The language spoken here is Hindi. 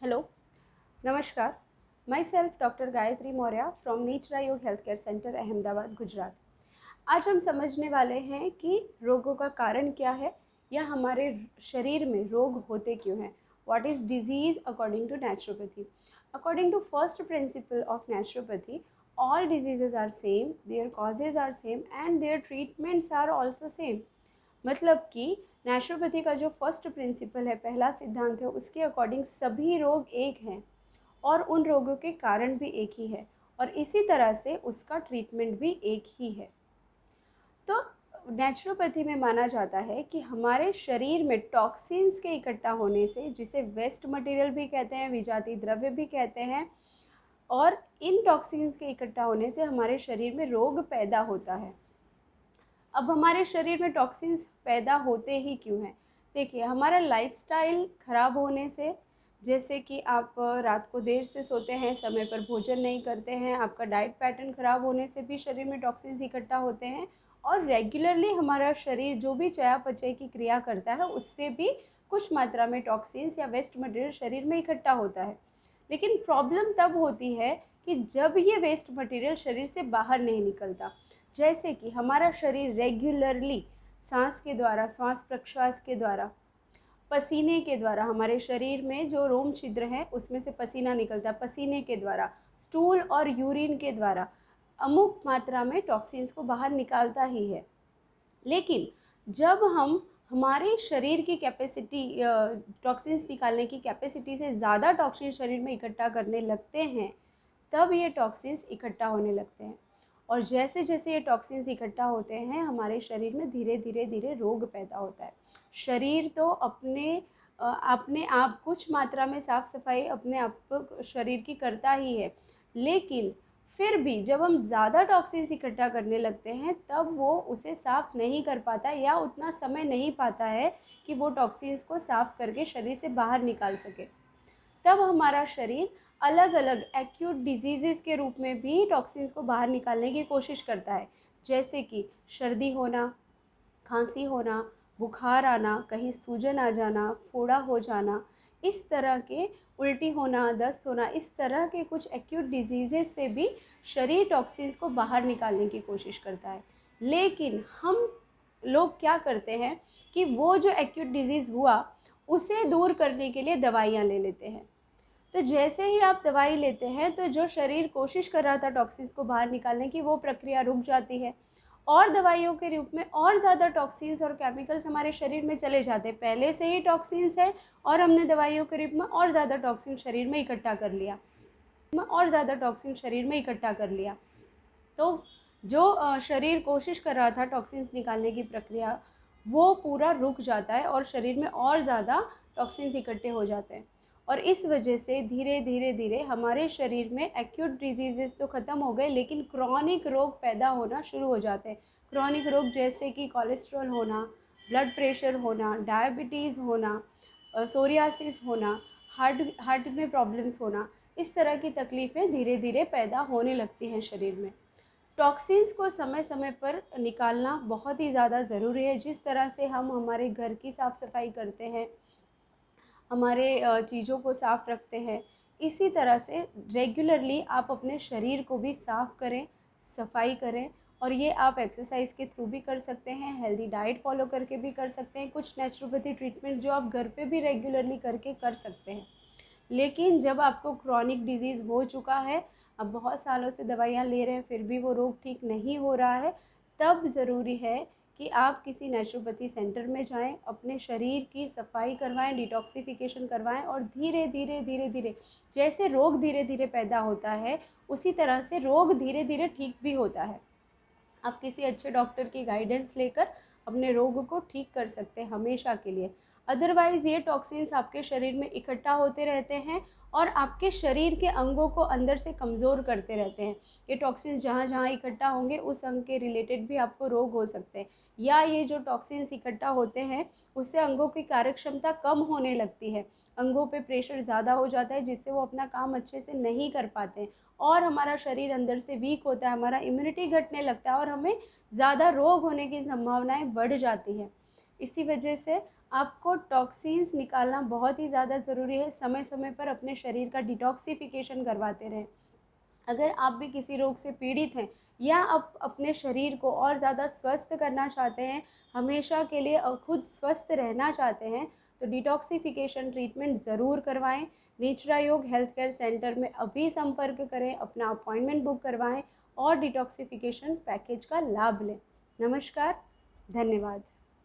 हेलो, नमस्कार। Myself doctor Gayatri Maurya from Natura Yog health care centre Ahmedabad Gujarat. आज हम समझने वाले हैं कि रोगों का कारण क्या है या हमारे शरीर में रोग होते क्यों हैं। What is disease according to naturopathy. According to first principle of naturopathy, all diseases are same, their causes are same and their treatments are also same। मतलब कि नेचुरोपैथी का जो फर्स्ट प्रिंसिपल है, पहला सिद्धांत है, उसके अकॉर्डिंग सभी रोग एक हैं और उन रोगों के कारण भी एक ही है और इसी तरह से उसका ट्रीटमेंट भी एक ही है। तो नेचुरोपैथी में माना जाता है कि हमारे शरीर में टॉक्सिन्स के इकट्ठा होने से, जिसे वेस्ट मटेरियल भी कहते हैं, विजातीय द्रव्य भी कहते हैं, और इन टॉक्सिन्स के इकट्ठा होने से हमारे शरीर में रोग पैदा होता है। अब हमारे शरीर में टॉक्सिन्स पैदा होते ही क्यों हैं? देखिए, हमारा लाइफस्टाइल ख़राब होने से, जैसे कि आप रात को देर से सोते हैं, समय पर भोजन नहीं करते हैं, आपका डाइट पैटर्न ख़राब होने से भी शरीर में टॉक्सिन्स इकट्ठा होते हैं। और रेगुलरली हमारा शरीर जो भी चयापचय की क्रिया करता है, उससे भी कुछ मात्रा में टॉक्सिन्स या वेस्ट मटेरियल शरीर में इकट्ठा होता है। लेकिन प्रॉब्लम तब होती है कि जब ये वेस्ट मटेरियल शरीर से बाहर नहीं निकलता। जैसे कि हमारा शरीर रेगुलरली सांस के द्वारा, श्वास प्रश्वास के द्वारा, पसीने के द्वारा, हमारे शरीर में जो रोम छिद्र हैं उसमें से पसीना निकलता है, पसीने के द्वारा, स्टूल और यूरिन के द्वारा अमुक मात्रा में टॉक्सिन्स को बाहर निकालता ही है। लेकिन जब हम हमारे शरीर की कैपेसिटी, टॉक्सिन्स निकालने की कैपेसिटी से ज़्यादा टॉक्सिन शरीर में इकट्ठा करने लगते हैं, तब ये टॉक्सिन्स इकट्ठा होने लगते हैं। और जैसे जैसे ये टॉक्सिन्स इकट्ठा होते हैं, हमारे शरीर में धीरे धीरे धीरे रोग पैदा होता है। शरीर तो अपने आप कुछ मात्रा में साफ़ सफाई अपने आप शरीर की करता ही है, लेकिन फिर भी जब हम ज़्यादा टॉक्सिन्स इकट्ठा करने लगते हैं, तब वो उसे साफ़ नहीं कर पाता या उतना समय नहीं पाता है कि वो टॉक्सिन्स को साफ़ करके शरीर से बाहर निकाल सके। तब हमारा शरीर अलग अलग एक्यूट डिजीज़ के रूप में भी टॉक्सिन्स को बाहर निकालने की कोशिश करता है, जैसे कि सर्दी होना, खांसी होना, बुखार आना, कहीं सूजन आ जाना, फोड़ा हो जाना, इस तरह के उल्टी होना, दस्त होना, इस तरह के कुछ एक्यूट डिजीज़ से भी शरीर टॉक्सिन्स को बाहर निकालने की कोशिश करता है। लेकिन हम लोग क्या करते हैं कि वो जो एक्यूट डिजीज़ हुआ उसे दूर करने के लिए दवाइयाँ ले लेते हैं। तो जैसे ही आप दवाई लेते हैं, तो जो शरीर कोशिश कर रहा था टॉक्सिन्स को बाहर निकालने की, वो प्रक्रिया रुक जाती है और दवाइयों के रूप में और ज़्यादा टॉक्सिन्स और केमिकल्स हमारे शरीर में चले जाते हैं। पहले से ही टॉक्सिन्स है और हमने दवाइयों के रूप में और ज़्यादा टॉक्सिन शरीर में इकट्ठा कर लिया, तो जो शरीर कोशिश कर रहा था टॉक्सिन्स निकालने की प्रक्रिया, वो पूरा रुक जाता है और शरीर में और ज़्यादा टॉक्सिन्स इकट्ठे हो जाते हैं। और इस वजह से धीरे धीरे धीरे हमारे शरीर में एक्यूट डिजीज़ तो ख़त्म हो गए, लेकिन क्रॉनिक रोग पैदा होना शुरू हो जाते हैं। क्रॉनिक रोग जैसे कि कोलेस्ट्रॉल होना, ब्लड प्रेशर होना, डायबिटीज़ होना, सोरियासिस होना, हार्ट में प्रॉब्लम्स होना, इस तरह की तकलीफ़ें धीरे धीरे पैदा होने लगती हैं शरीर में। टॉक्सिन्स को समय समय पर निकालना बहुत ही ज़्यादा ज़रूरी है। जिस तरह से हम हमारे घर की साफ़ सफाई करते हैं, हमारे चीज़ों को साफ़ रखते हैं, इसी तरह से रेगुलरली आप अपने शरीर को भी साफ़ करें, सफाई करें। और ये आप एक्सरसाइज के थ्रू भी कर सकते हैं, हेल्दी डाइट फॉलो करके भी कर सकते हैं, कुछ नेचुरोपैथी ट्रीटमेंट जो आप घर पे भी रेगुलरली करके कर सकते हैं। लेकिन जब आपको क्रॉनिक डिजीज़ हो चुका है, अब बहुत सालों से दवाइयाँ ले रहे हैं, फिर भी वो रोग ठीक नहीं हो रहा है, तब ज़रूरी है कि आप किसी नेचुरोपैथी सेंटर में जाएं, अपने शरीर की सफाई करवाएं, डिटॉक्सिफिकेशन करवाएं और धीरे धीरे धीरे धीरे, जैसे रोग धीरे धीरे पैदा होता है, उसी तरह से रोग धीरे धीरे ठीक भी होता है। आप किसी अच्छे डॉक्टर की गाइडेंस लेकर अपने रोग को ठीक कर सकते हैं हमेशा के लिए। अदरवाइज़ ये टॉक्सिन्स आपके शरीर में इकट्ठा होते रहते हैं और आपके शरीर के अंगों को अंदर से कमज़ोर करते रहते हैं। ये टॉक्सिन्स जहाँ जहाँ इकट्ठा होंगे, उस अंग के रिलेटेड भी आपको रोग हो सकते हैं, या ये जो टॉक्सिन्स इकट्ठा होते हैं उससे अंगों की कार्यक्षमता कम होने लगती है, अंगों पे प्रेशर ज़्यादा हो जाता है, जिससे वो अपना काम अच्छे से नहीं कर पाते हैं और हमारा शरीर अंदर से वीक होता है, हमारा इम्यूनिटी घटने लगता है और हमें ज़्यादा रोग होने की संभावनाएं बढ़ जाती हैं। इसी वजह से आपको टॉक्सिन्स निकालना बहुत ही ज़्यादा ज़रूरी है। समय समय पर अपने शरीर का डिटॉक्सिफिकेशन करवाते रहें। अगर आप भी किसी रोग से पीड़ित हैं या आप अपने शरीर को और ज़्यादा स्वस्थ करना चाहते हैं, हमेशा के लिए खुद स्वस्थ रहना चाहते हैं, तो डिटॉक्सिफिकेशन ट्रीटमेंट ज़रूर करवाएं। नेचरा योग हेल्थ केयर सेंटर में अभी संपर्क करें, अपना अपॉइंटमेंट बुक करवाएं और डिटॉक्सिफिकेशन पैकेज का लाभ लें। नमस्कार, धन्यवाद।